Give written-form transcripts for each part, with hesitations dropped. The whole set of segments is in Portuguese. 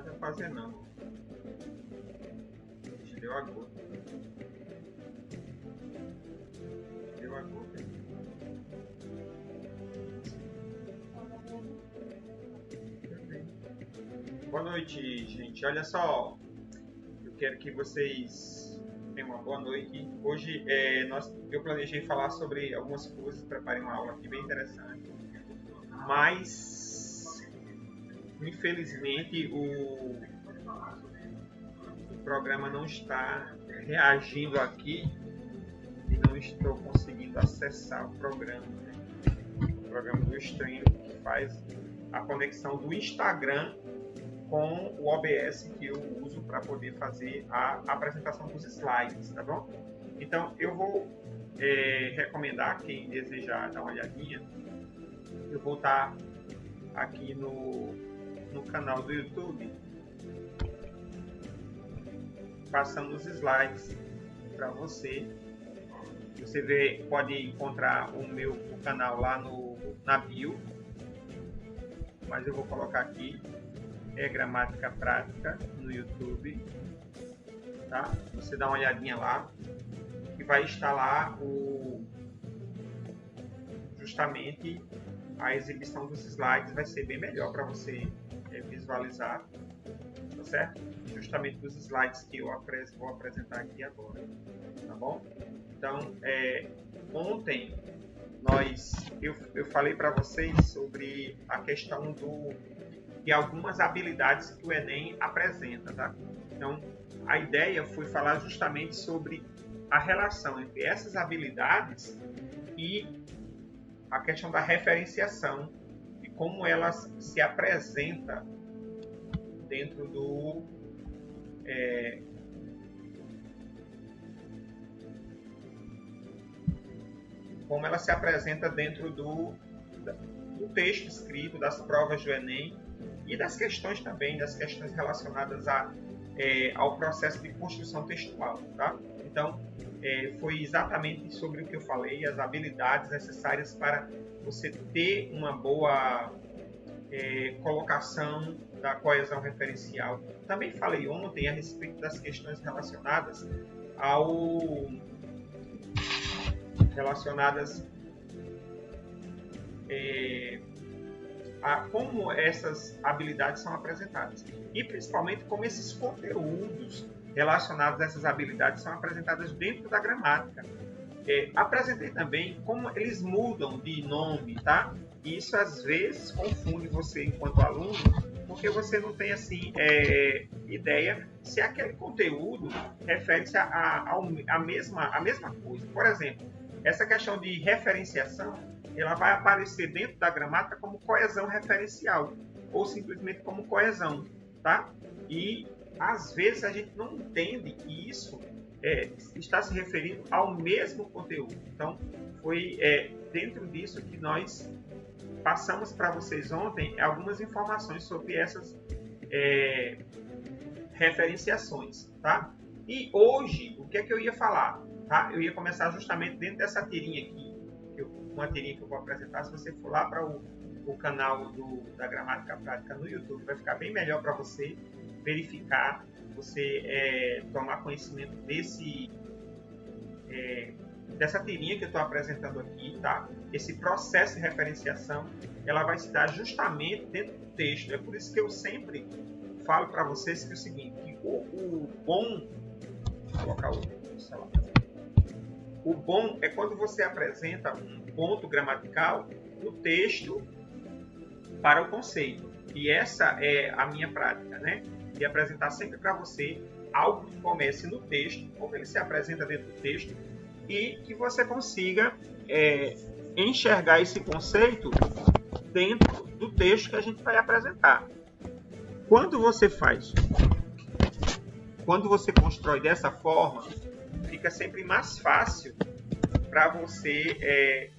vai fazer não. Deu a gota. Deu a gota. Boa noite, gente. Olha só, eu quero que vocês tenham uma boa noite. Hoje eu planejei falar sobre algumas coisas, preparei uma aula aqui bem interessante, mas infelizmente o programa não está reagindo aqui e não estou conseguindo acessar o programa, né? O programa do stream que faz a conexão do Instagram com o OBS que eu uso para poder fazer a apresentação dos slides, tá bom? Então eu vou recomendar quem desejar dar uma olhadinha, eu vou estar aqui no canal do YouTube passando os slides para você. Você pode encontrar o meu canal lá na bio, mas eu vou colocar aqui, é Gramática Prática no YouTube, tá? Você dá uma olhadinha lá, que vai estar lá justamente a exibição dos slides, vai ser bem melhor para você visualizar, tá certo? Justamente dos slides que eu vou apresentar aqui agora, tá bom? Então, ontem eu falei para vocês sobre a questão de algumas habilidades que o Enem apresenta, tá? Então, a ideia foi falar justamente sobre a relação entre essas habilidades e a questão da referenciação e como ela se apresenta dentro como ela se apresenta dentro do texto escrito, das provas do Enem e das questões também, das questões relacionadas ao processo de construção textual, tá? Então, foi exatamente sobre o que eu falei, as habilidades necessárias para você ter uma boa colocação da coesão referencial. Também falei ontem a respeito das questões relacionadas a como essas habilidades são apresentadas e principalmente como esses conteúdos relacionados a essas habilidades são apresentados dentro da gramática. Apresentei também como eles mudam de nome, tá? E isso às vezes confunde você enquanto aluno, porque você não tem assim ideia se aquele conteúdo refere-se a mesma coisa. Por exemplo, essa questão de referenciação, ela vai aparecer dentro da gramática como coesão referencial ou simplesmente como coesão, tá? E às vezes a gente não entende que isso está se referindo ao mesmo conteúdo. Então, foi dentro disso que nós passamos para vocês ontem algumas informações sobre essas referenciações, tá? E hoje, o que é que eu ia falar? Tá? Eu ia começar justamente dentro dessa tirinha aqui, uma tirinha que eu vou apresentar. Se você for lá para o canal da Gramática Prática no YouTube, vai ficar bem melhor para você verificar, você tomar conhecimento dessa tirinha que eu estou apresentando aqui, tá? Esse processo de referenciação, ela vai se dar justamente dentro do texto. É por isso que eu sempre falo para vocês que é o seguinte, que o bom... Vou colocar o celular. O bom é quando você apresenta um ponto gramatical no texto para o conceito. E essa é a minha prática, né? De apresentar sempre para você algo que comece no texto, como ele se apresenta dentro do texto, e que você consiga enxergar esse conceito dentro do texto que a gente vai apresentar. Quando você constrói dessa forma, fica sempre mais fácil para você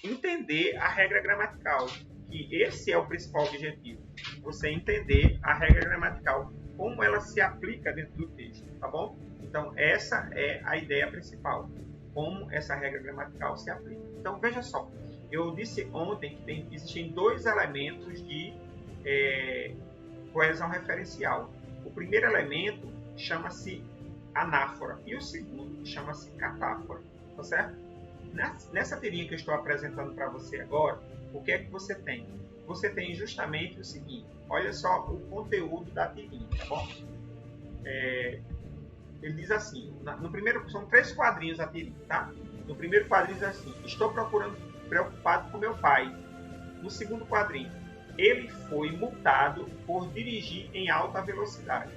entender a regra gramatical, que esse é o principal objetivo, você entender a regra gramatical, como ela se aplica dentro do texto, tá bom? Então, essa é a ideia principal, como essa regra gramatical se aplica. Então, veja só, eu disse ontem que existem dois elementos coesão referencial. O primeiro elemento chama-se anáfora e o segundo chama-se catáfora, tá certo? Nessa tirinha que eu estou apresentando para você agora, o que é que você tem? Você tem justamente o seguinte, olha só o conteúdo da tirinha, tá bom? Ele diz assim, no primeiro, são 3 quadrinhos a tirinha, tá? No primeiro quadrinho diz assim, estou preocupado com meu pai. No segundo quadrinho, ele foi multado por dirigir em alta velocidade.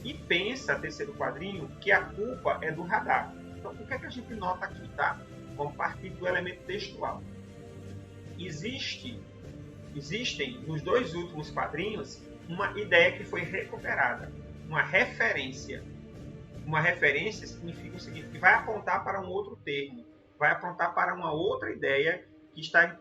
E pensa, terceiro quadrinho, que a culpa é do radar. Então, o que é que a gente nota aqui, tá? Vamos partir do elemento textual. Existem, nos 2 últimos quadrinhos, uma ideia que foi recuperada, uma referência. Uma referência significa o seguinte, que vai apontar para um outro termo, vai apontar para uma outra ideia que está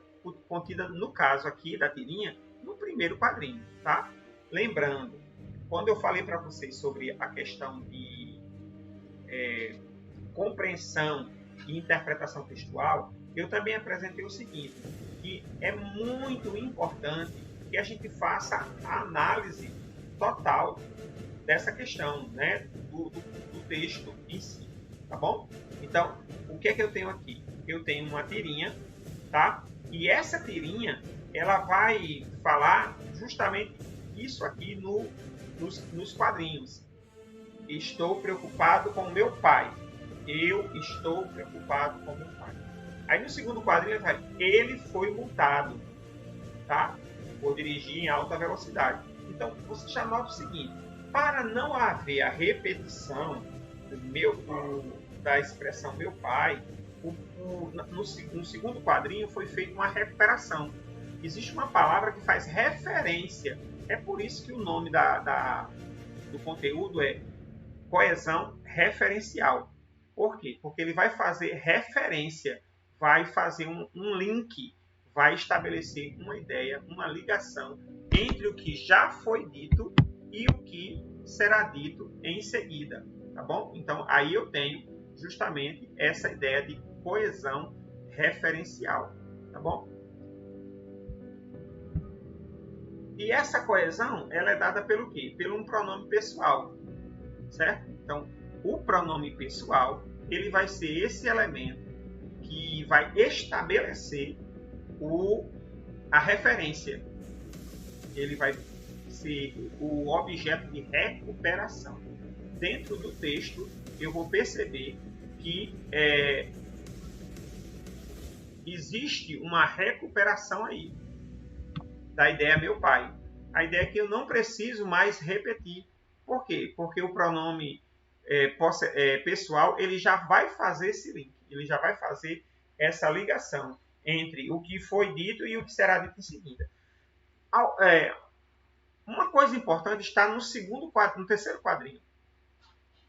contida, no caso aqui da tirinha, no primeiro quadrinho, tá? Lembrando, quando eu falei para vocês sobre a questão de compreensão e interpretação textual, eu também apresentei o seguinte, que é muito importante que a gente faça a análise total dessa questão, né, do texto em si, tá bom? Então, o que é que eu tenho aqui? Eu tenho uma tirinha, tá? E essa tirinha, ela vai falar justamente isso aqui nos quadrinhos. Estou preocupado com meu pai. Eu estou preocupado com meu pai. Aí no segundo quadrinho vai, ele foi multado, tá? Por dirigir em alta velocidade. Então, você já nota o seguinte, para não haver a repetição da expressão meu pai, no segundo quadrinho foi feita uma recuperação. Existe uma palavra que faz referência. É por isso que o nome do conteúdo é coesão referencial. Por quê? Porque ele vai fazer referência, vai fazer um link, vai estabelecer uma ideia, uma ligação entre o que já foi dito e o que será dito em seguida, tá bom? Então, aí eu tenho justamente essa ideia de coesão referencial, tá bom? E essa coesão, ela é dada pelo quê? Pelo um pronome pessoal, certo? Então, o pronome pessoal, ele vai ser esse elemento que vai estabelecer a referência. Ele vai ser o objeto de recuperação. Dentro do texto, eu vou perceber que existe uma recuperação aí da ideia meu pai. A ideia é que eu não preciso mais repetir. Por quê? Porque o pronome pessoal, ele já vai fazer esse link, ele já vai fazer essa ligação entre o que foi dito e o que será dito em seguida. Uma coisa importante está no terceiro quadrinho.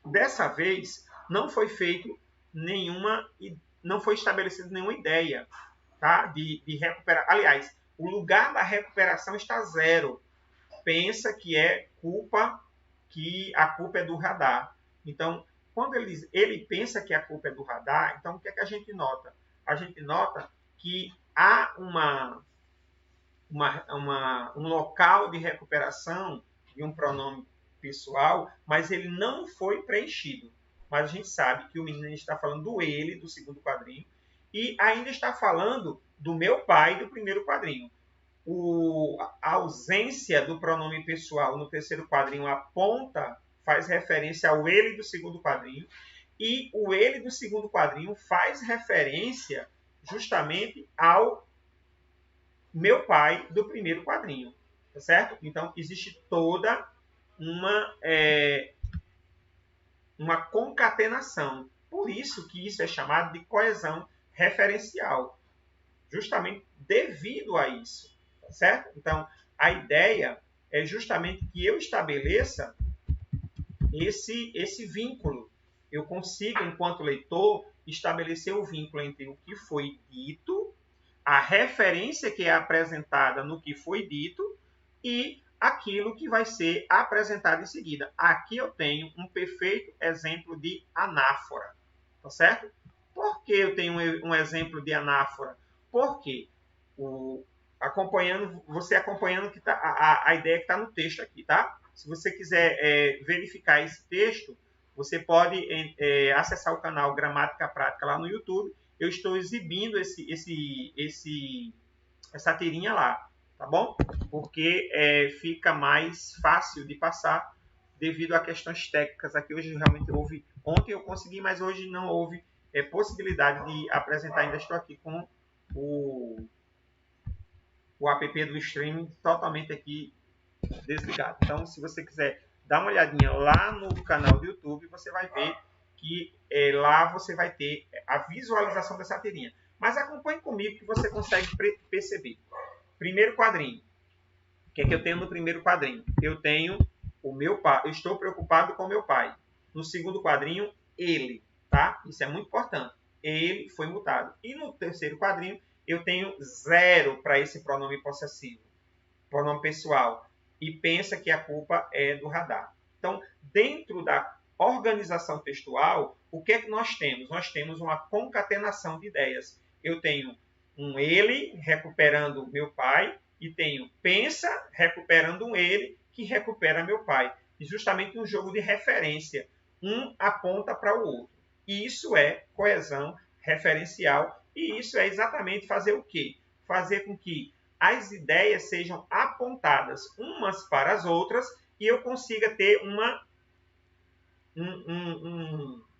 Dessa vez, não foi estabelecida nenhuma ideia, tá? de recuperar. Aliás, o lugar da recuperação está 0. Pensa que a culpa é do radar. Então, quando ele pensa que a culpa é do radar, então o que é que a gente nota? A gente nota que há um local de recuperação de um pronome pessoal, mas ele não foi preenchido. Mas a gente sabe que o menino está falando do ele, do segundo quadrinho, e ainda está falando do meu pai, do primeiro quadrinho. A ausência do pronome pessoal no terceiro quadrinho faz referência ao ele do segundo quadrinho, e o ele do segundo quadrinho faz referência justamente ao meu pai do primeiro quadrinho, tá certo? Então, existe toda uma concatenação. Por isso que isso é chamado de coesão referencial, justamente devido a isso, tá certo? Então, a ideia é justamente que eu estabeleça esse vínculo. Eu consigo, enquanto leitor, estabelecer o vínculo entre o que foi dito, a referência que é apresentada no que foi dito e aquilo que vai ser apresentado em seguida. Aqui eu tenho um perfeito exemplo de anáfora, tá certo? Por que eu tenho um exemplo de anáfora? Porque você acompanhando que tá, a ideia que está no texto aqui, tá? Se você quiser verificar esse texto, você pode acessar o canal Gramática Prática lá no YouTube. Eu estou exibindo essa tirinha lá, tá bom? Porque fica mais fácil de passar devido a questões técnicas aqui. Hoje realmente houve, ontem eu consegui, mas hoje não houve possibilidade de apresentar. Ainda estou aqui com o app do streaming totalmente aqui desligado. Então, se você quiser dar uma olhadinha lá no canal do YouTube, você vai ver que lá você vai ter a visualização dessa tirinha. Mas acompanhe comigo que você consegue perceber. Primeiro quadrinho. O que é que eu tenho no primeiro quadrinho? Eu tenho o meu pai. Eu estou preocupado com o meu pai. No segundo quadrinho, ele. Tá? Isso é muito importante. Ele foi mutado. E no terceiro quadrinho, eu tenho 0 para esse pronome possessivo. Pronome pessoal. E pensa que a culpa é do radar. Então, dentro da organização textual, o que é que nós temos? Nós temos uma concatenação de ideias. Eu tenho um ele recuperando meu pai e tenho pensa recuperando um ele que recupera meu pai. E justamente um jogo de referência. Um aponta para o outro. E isso é coesão referencial. E isso é exatamente fazer o quê? Fazer com que as ideias sejam apontadas umas para as outras e eu consiga ter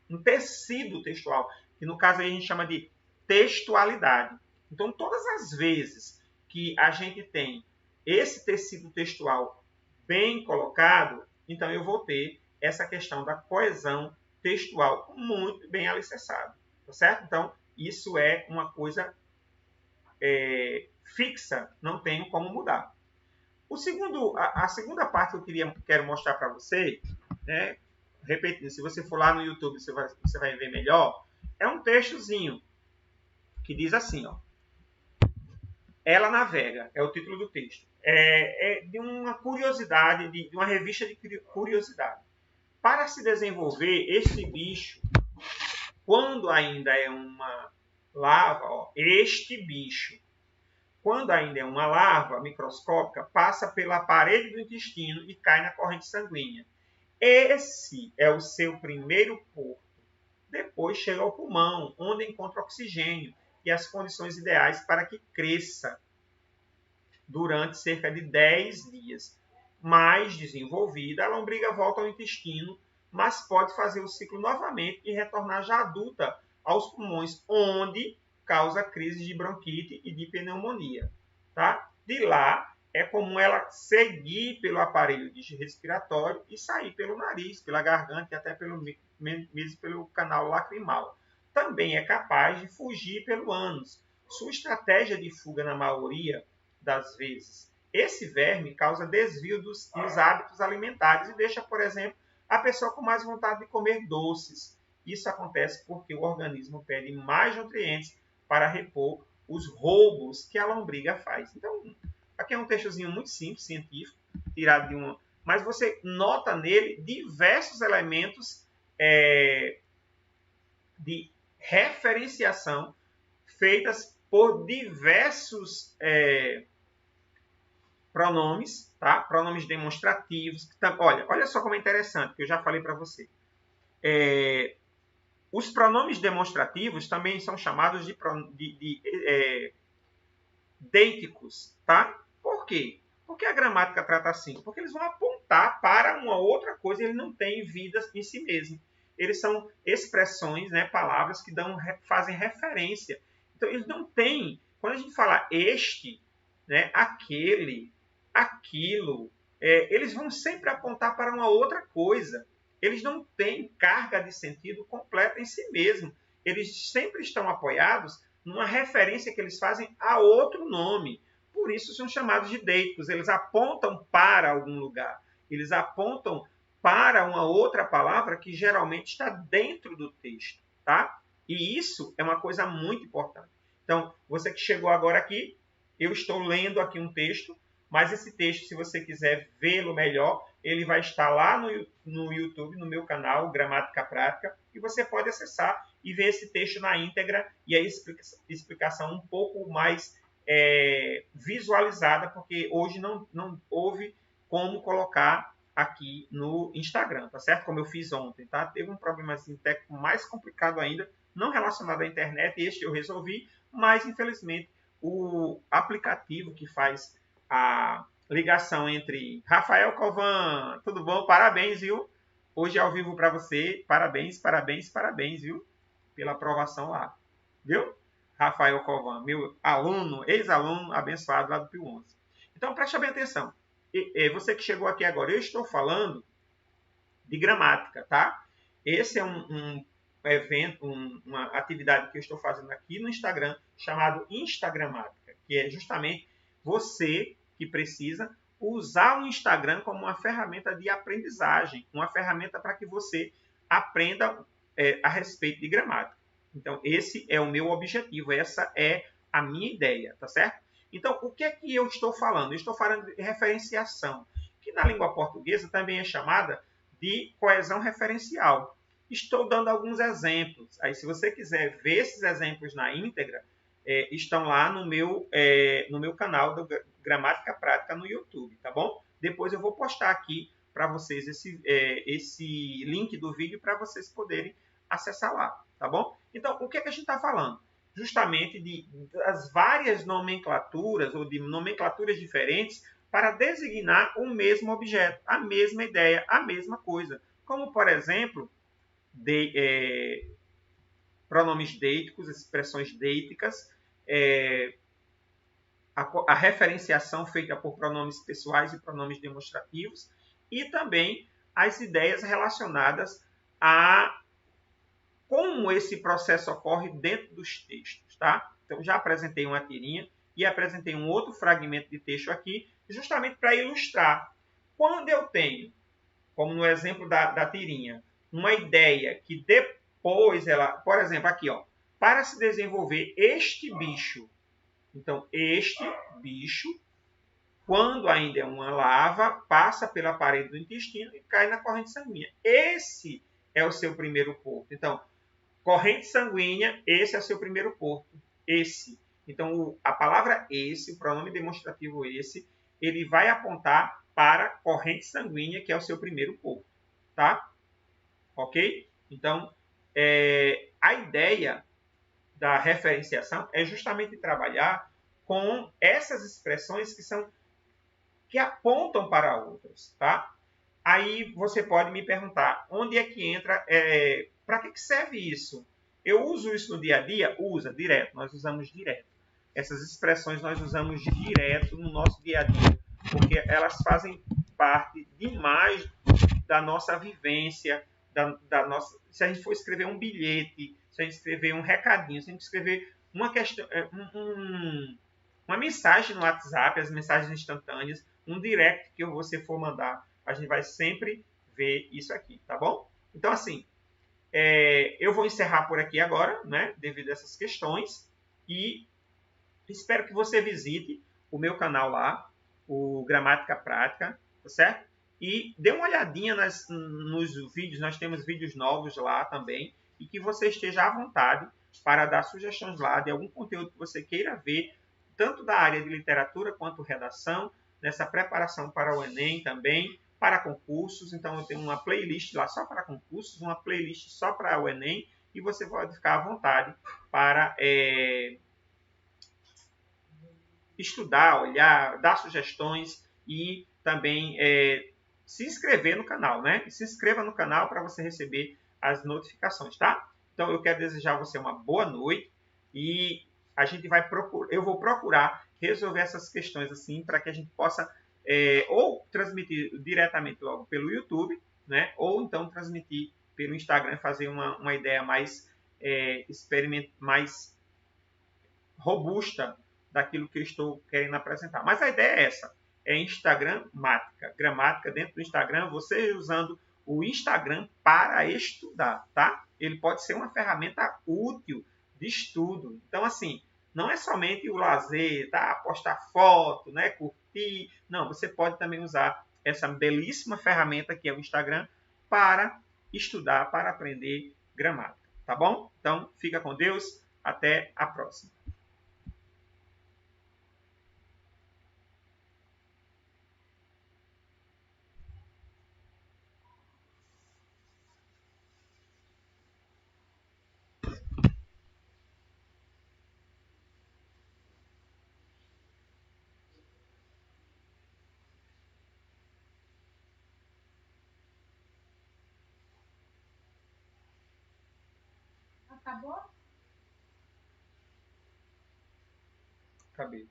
um tecido textual, que no caso aí a gente chama de textualidade. Então, todas as vezes que a gente tem esse tecido textual bem colocado, então eu vou ter essa questão da coesão textual muito bem alicerçada, tá certo? Então, isso é uma coisa fixa, não tenho como mudar. A segunda parte que eu quero mostrar para você, né, repetindo, se você for lá no YouTube, você vai ver melhor, é um textozinho que diz assim, ó, Ela Navega, é o título do texto. É de uma curiosidade, de uma revista de curiosidade. Para se desenvolver este bicho, quando ainda é uma larva, ó, este bicho, quando ainda é uma larva microscópica, passa pela parede do intestino e cai na corrente sanguínea. Esse é o seu primeiro porto. Depois chega ao pulmão, onde encontra oxigênio e as condições ideais para que cresça durante cerca de 10 dias. Mais desenvolvida, a lombriga volta ao intestino, mas pode fazer o ciclo novamente e retornar já adulta aos pulmões, onde causa crise de bronquite e de pneumonia. Tá? De lá, é comum ela seguir pelo aparelho respiratório e sair pelo nariz, pela garganta e até mesmo pelo canal lacrimal. Também é capaz de fugir pelo ânus. Sua estratégia de fuga, na maioria das vezes, esse verme causa desvio dos hábitos alimentares e deixa, por exemplo, a pessoa com mais vontade de comer doces. Isso acontece porque o organismo pede mais nutrientes para repor os roubos que a lombriga faz. Então, aqui é um textozinho muito simples, científico, tirado de uma... Mas você nota nele diversos elementos de referenciação feitas por diversos pronomes, tá? Pronomes demonstrativos. Olha só como é interessante, que eu já falei para você. Os pronomes demonstrativos também são chamados de deíticos, tá? Por quê? Porque a gramática trata assim? Porque eles vão apontar para uma outra coisa, eles não têm vida em si mesmo. Eles são expressões, né, palavras que fazem referência. Então, eles não têm... Quando a gente fala este, né, aquele, aquilo, eles vão sempre apontar para uma outra coisa. Eles não têm carga de sentido completa em si mesmo. Eles sempre estão apoiados numa referência que eles fazem a outro nome. Por isso são chamados de deíticos. Eles apontam para algum lugar. Eles apontam para uma outra palavra que geralmente está dentro do texto, tá? E isso é uma coisa muito importante. Então, você que chegou agora aqui, eu estou lendo aqui um texto, mas esse texto, se você quiser vê-lo melhor, ele vai estar lá no YouTube, no meu canal, Gramática Prática, e você pode acessar e ver esse texto na íntegra e a explicação um pouco mais visualizada, porque hoje não houve como colocar aqui no Instagram, tá certo? Como eu fiz ontem, tá? Teve um problemazinho técnico mais complicado ainda, não relacionado à internet, este eu resolvi, mas infelizmente o aplicativo que faz a ligação entre Rafael Covan, tudo bom? Parabéns, viu? Hoje é ao vivo para você, parabéns, parabéns, parabéns, viu? Pela aprovação lá, viu? Rafael Covan, meu aluno, ex-aluno abençoado lá do Pio 11. Então preste bem atenção. Você que chegou aqui agora, eu estou falando de gramática, tá? Esse é um evento, uma atividade que eu estou fazendo aqui no Instagram, chamado Instagramática, que é justamente você que precisa usar o Instagram como uma ferramenta de aprendizagem, uma ferramenta para que você aprenda a respeito de gramática. Então, esse é o meu objetivo, essa é a minha ideia, tá certo? Então, o que é que eu estou falando? Eu estou falando de referenciação, que na língua portuguesa também é chamada de coesão referencial. Estou dando alguns exemplos. Aí, se você quiser ver esses exemplos na íntegra, estão lá no meu canal do Gramática Prática no YouTube, tá bom? Depois eu vou postar aqui para vocês esse link do vídeo para vocês poderem acessar lá, tá bom? Então, o que é que a gente está falando? Justamente das várias nomenclaturas ou de nomenclaturas diferentes para designar o mesmo objeto, a mesma ideia, a mesma coisa. Como, por exemplo, pronomes deíticos, expressões deíticas, a referenciação feita por pronomes pessoais e pronomes demonstrativos, e também as ideias relacionadas a como esse processo ocorre dentro dos textos, tá? Então, já apresentei uma tirinha e apresentei um outro fragmento de texto aqui, justamente para ilustrar. Quando eu tenho, como no exemplo da tirinha, uma ideia que depois ela... Por exemplo, aqui, ó, para se desenvolver este bicho. Então, este bicho, quando ainda é uma larva, passa pela parede do intestino e cai na corrente sanguínea. Esse é o seu primeiro porto. Então, corrente sanguínea, esse é o seu primeiro porto. Esse. Então, a palavra esse, o pronome demonstrativo esse, ele vai apontar para corrente sanguínea, que é o seu primeiro porto. Tá? Ok? Então, a ideia da referenciação é justamente trabalhar com essas expressões que apontam para outras. Tá? Aí você pode me perguntar, onde é que entra, para que serve isso? Eu uso isso no dia a dia? Usa, direto, nós usamos direto. Essas expressões nós usamos direto no nosso dia a dia, porque elas fazem parte demais da nossa vivência, da nossa... Se a gente for escrever um bilhete, se a gente escrever um recadinho, se a gente escrever uma questão, uma mensagem no WhatsApp, as mensagens instantâneas, um direct que você for mandar, a gente vai sempre ver isso aqui, tá bom? Então, assim, eu vou encerrar por aqui agora, né, devido a essas questões, e espero que você visite o meu canal lá, o Gramática Prática, tá certo? E dê uma olhadinha nos vídeos, nós temos vídeos novos lá também, e que você esteja à vontade para dar sugestões lá de algum conteúdo que você queira ver, tanto da área de literatura quanto redação, nessa preparação para o Enem também, para concursos. Então, eu tenho uma playlist lá só para concursos, uma playlist só para o Enem, e você pode ficar à vontade para estudar, olhar, dar sugestões e também se inscrever no canal, né? Se inscreva no canal para você receber as notificações, tá? Então, eu quero desejar a você uma boa noite e eu vou procurar resolver essas questões assim para que a gente possa ou transmitir diretamente logo pelo YouTube, né? Ou então transmitir pelo Instagram, fazer uma ideia mais mais robusta daquilo que eu estou querendo apresentar. Mas a ideia é essa, é Instagramática, gramática dentro do Instagram, você usando o Instagram para estudar, tá? Ele pode ser uma ferramenta útil de estudo. Então, assim, não é somente o lazer, tá? Postar foto, né? Curtir. Não, você pode também usar essa belíssima ferramenta que é o Instagram para estudar, para aprender gramática, tá bom? Então, fica com Deus, até a próxima. Acabou? Acabei.